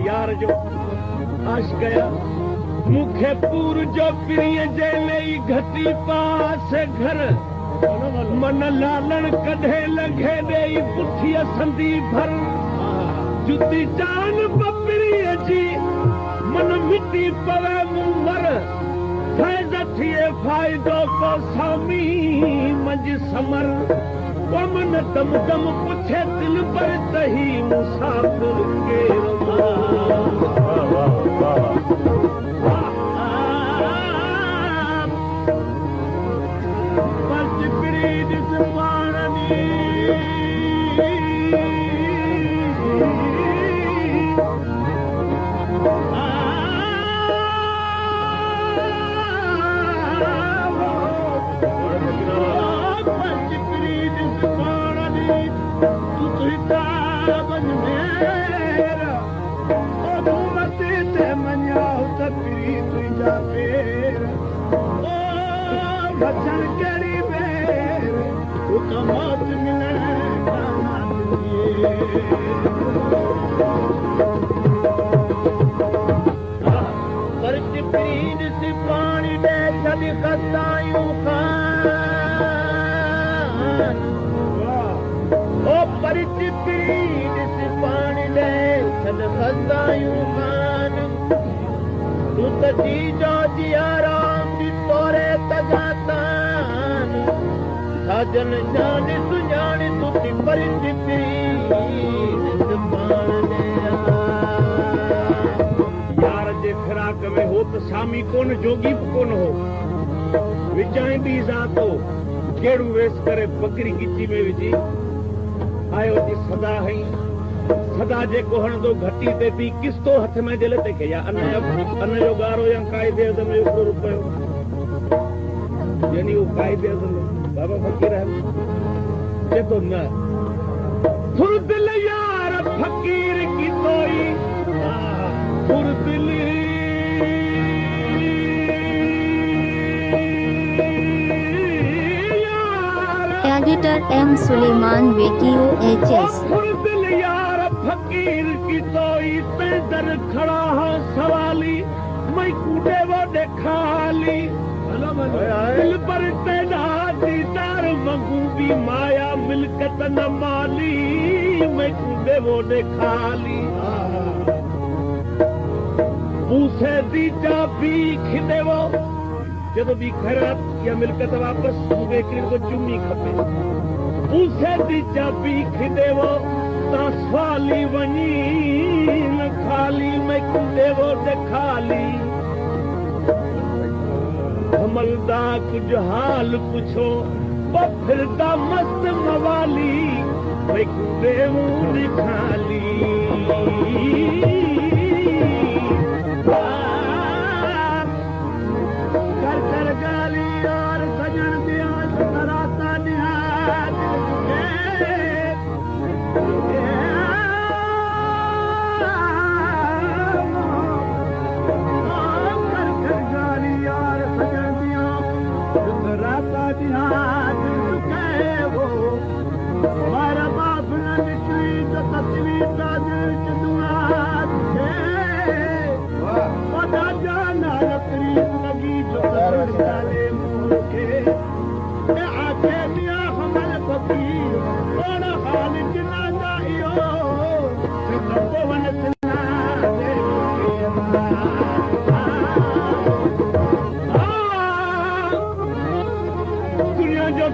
यार जो आश गया मुखे पूर जो प्रिय जेले घटी पास घर मन लालन कढे लगे दे पुठी संदी भर जुती जान बपरी जी मन मिटी पवे मुमर फैज थिए फायदो को सामी मंज समर वमन दम दम पुछे दिल पर तही मुसाफिर के जन जान तू जान तू परित यार जे फिराक में हो तो सामी कोन जोगी कोन हो विचाई भी जातो केड़ू वेस करे बकरी गिची में विजी आयो जी सदा है सदा जे को हणदो घटी ते भी किस्तो हथ में दिल ते के या अन जो गारो या कायदे अदम जो रुपयो यानी वो कायदे अदम बाबा फकीर है ये तो न फुरदिल यार फकीर की तोई फुरदिल editor M Suleman video H फुरदिल यार फकीर की तोई ते दर खड़ा है सवाली मैं कूदे वो देखाली दिल पर तेरा दीदार मंगूबी माया मिलकत न माली मैं कूदे वो देखाली पूछे दी चाबी खिदे वो जदों भी खैरात या मिलकत वापस बेकरी को चुम्मी खपे पूछे दी चाबी खिदे वो ता सवाली वनी न खाली मैं कूदे वो देखाली हमलदा कुछ हाल पुछो फिरदा मस्त मवाली मैं कूदे मुंह खाली कर कर गाली और सजन दिया राता निहार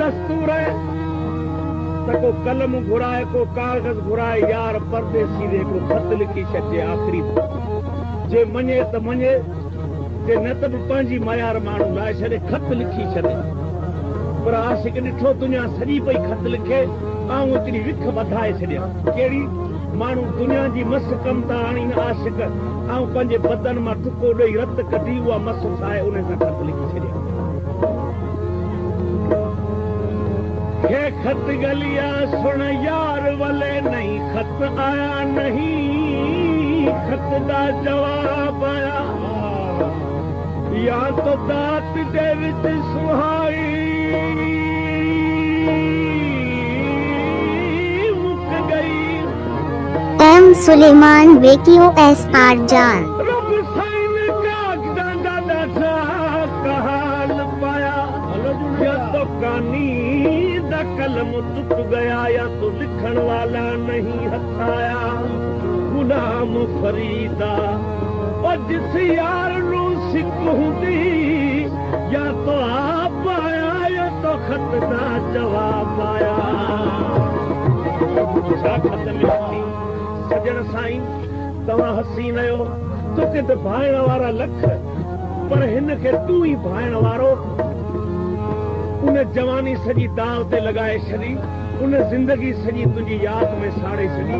दस्तूर है को कलम घुराए को कागज घुराए यार परदेसी दे को खत लिखी छे आखिरी जे मने त मने जे न त पंहिंजी मयार माण्हू लाए छॾे खत लिखी छॾे पर आशिक ॾिठो दुनिया सॼी पई खत लिखे ऐं एतिरी विख वधाए छॾिया कहिड़ी माण्हू दुनिया जी मस कम था आणीनि आशिक ऐं पंहिंजे बदन मां टुको ॾेई रत कढी उहा मस ठाहे उन सां खत लिखी छॾिया ये खत गलिया सुन यार वाले नहीं खत आया नहीं खत दा जवाब आया तो दात दे विच सुहाई मुक गई एम सुलेमान वेकियो एस आर जान रब साइन का डांडा डाठा कहाल पाया या तो कानी दा कलम टूट गया या तो लिखण वाला नहीं हथाया गुलाम फरीदा और जिस यार नू सिक हुंदी या तो आप आया या तो खत दा जवाब आया खत लिखी सजन साईं तव्हां हसीन आहियो तोखे त भाइण वारा लख पर हिन खे तूं ई भाइण वारो उन जवानी सॼी दाव ते लॻाए छॾी उन ज़िंदगी सॼी तुंहिंजी यादि में साड़े छॾी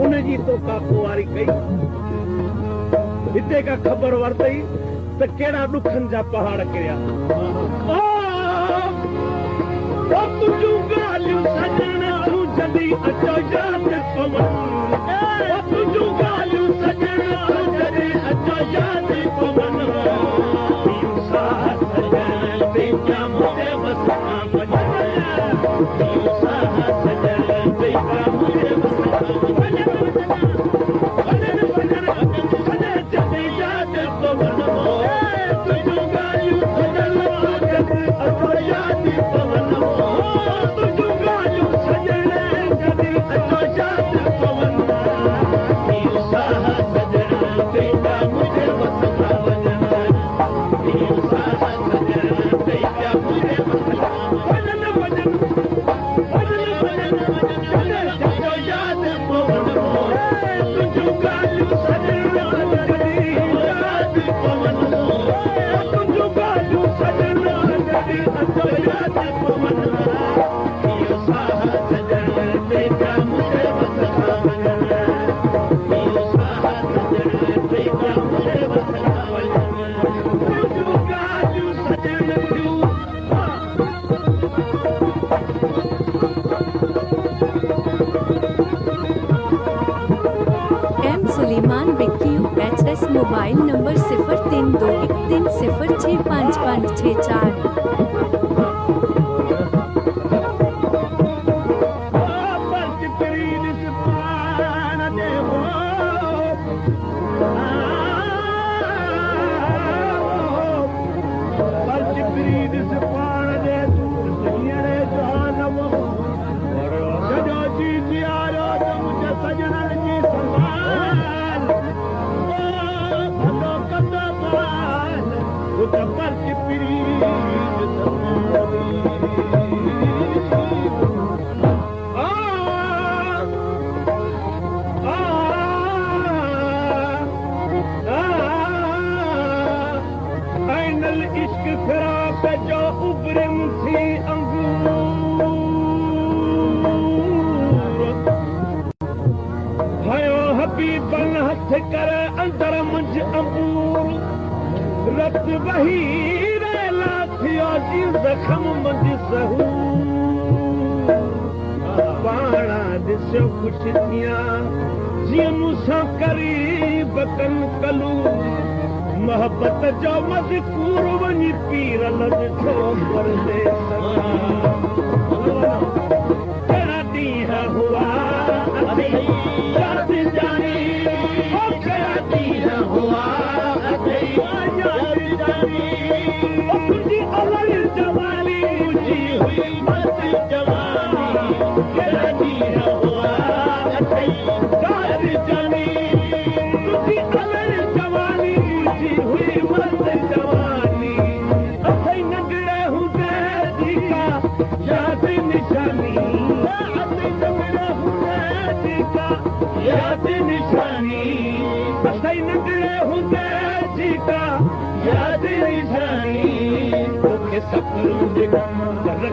उन जी तोखा पोवारी कई हिते का ख़बर वरितई त कहिड़ा ॾुखनि जा पहाड़ किरिया तुंहिंजूं ॻाल्हियूं सजण तूं जॾहिं अचो यादि पवन तुंहिंजूं ॻाल्हियूं सजण तूं जॾहिं अचो यादि पवन सुलेमान वेकियो एचएस मोबाइल नंबर 0321365564 मोहब्बत जो मज़कूर वञी पीर लॻ छो परदे कहिड़ा ॾींहं हुआ यादि जानी कहिड़ा ॾींहं हुआ यादि जानी तुंहिंजी अवल जवानी मुंहिंजी हुई मस्त जवानी कहिड़ा ॾींहं हुआ यादि जानी तुंहिंजी अवल जवानी मुंहिंजी हुई मस्त जवानी असां नंढड़े हूंदे जी का यादि निशानी असां नंढड़े हूंदे जी का यादि निशानी असां नंढड़े हूंदे जी का यादि निशानी तोखे सपनों जे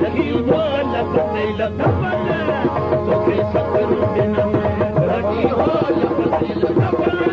रखी वो लपते लपते तोखे सपनों जे रखी वो लपते लपते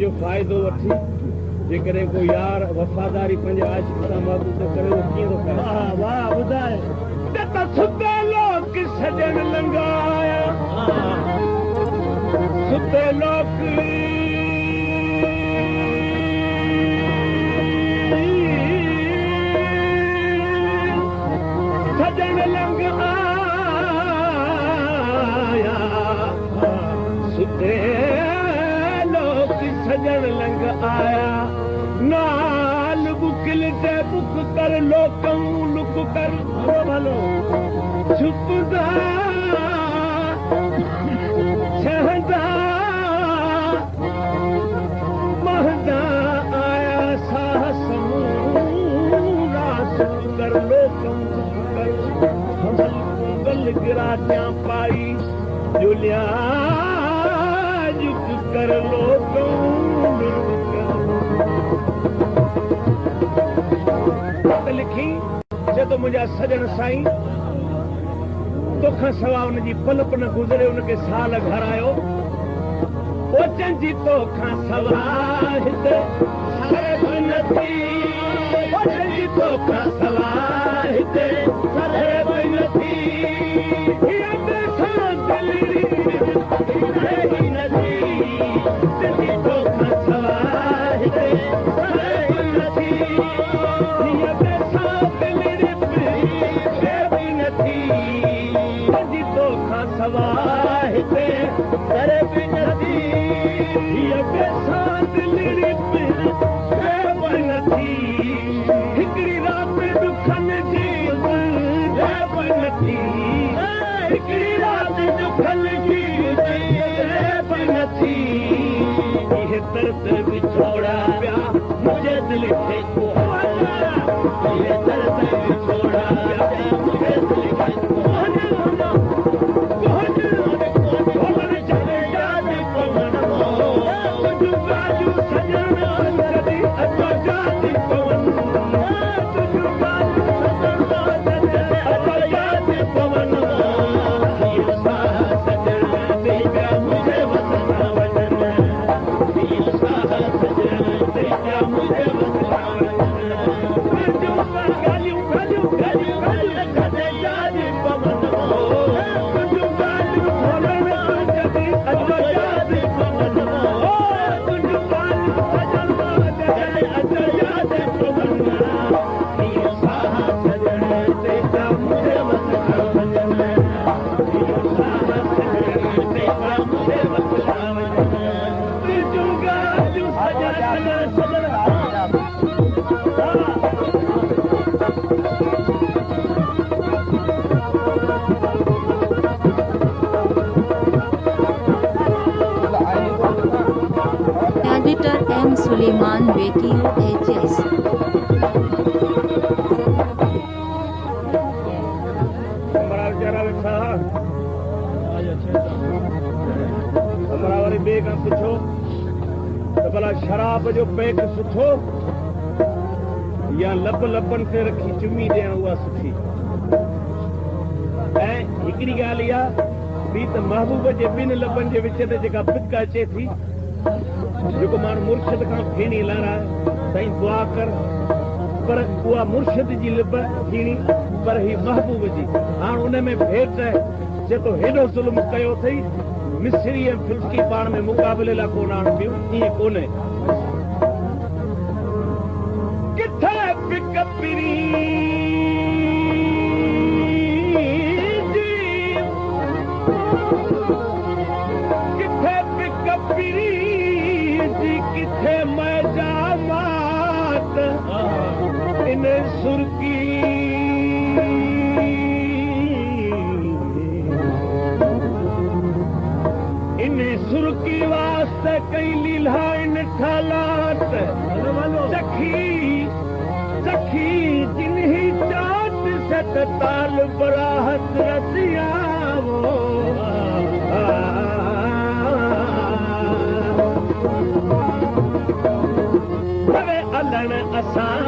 जो फ़ाइदो वठी जेकॾहिं को यार वफ़ादारी पंहिंजे आशिक़ सां महबूब थो करे उहो कीअं थो करे वाह वाह ॿुधाए त सुते लोक सजण लंघाया सुते लोक सजण लंघाया सुते सजण लंघ आया नाल बुकिल ते बुक कर लोकं लुक कर भलो भलो छुपदा छहदा महदा आया साहस मूरा सुक कर लोकं लुक कर हमल कुंगल गिराटियां पाई जुलिया कर लोगों लिखी जदों मुंहिंजा सजण साईं तोखां सवा उनजी पलक न गुज़रे उनखे साल घर आयो ओचन जी तोखां सवा हिते सरब नथी ओचन जी तोखां सवा हिते सरब नथी हिकिड़ी राति दुखन जी हिकिड़ी राति दुखन जी नथी इहे दर्द विछोड़ा पिया मुंहिंजे दिलि खे इहे दर्द विछोड़ा पिया मुंहिंजे दिलि खे सुलेमान बेकियो एचएस हमारा वारी ॿिए खां पुछो त भला शराब जो पैक सुठो या लब लबनि ते रखी चुमी ॾियण उहा सुठी ऐं हिकिड़ी ॻाल्हि इहा ॿी त महबूब जे ॿिनि लबनि जे विच ते जेका पिक अचे थी, जेको माण्हू मुर्शिद खां फेणी लाराए साईं दुआ कर, पर उहा मुर्शिद जी लिब थीणी, पर ही महबूब जी। हाणे उन में भेट जेको हेॾो ज़ुल्म कयो अथई, मिस्री ऐं फिल्की पाण में मुक़ाबले लाइ कोन आणनि पियूं, ईअं कोन्हे। किथे पिक पिरी किथे मैजामात इन सुर्की इन सुर्की वास्ते कई लीला इन ठालात सखी जिन्ही चाट सत ताल बराहत रसिया अलन असां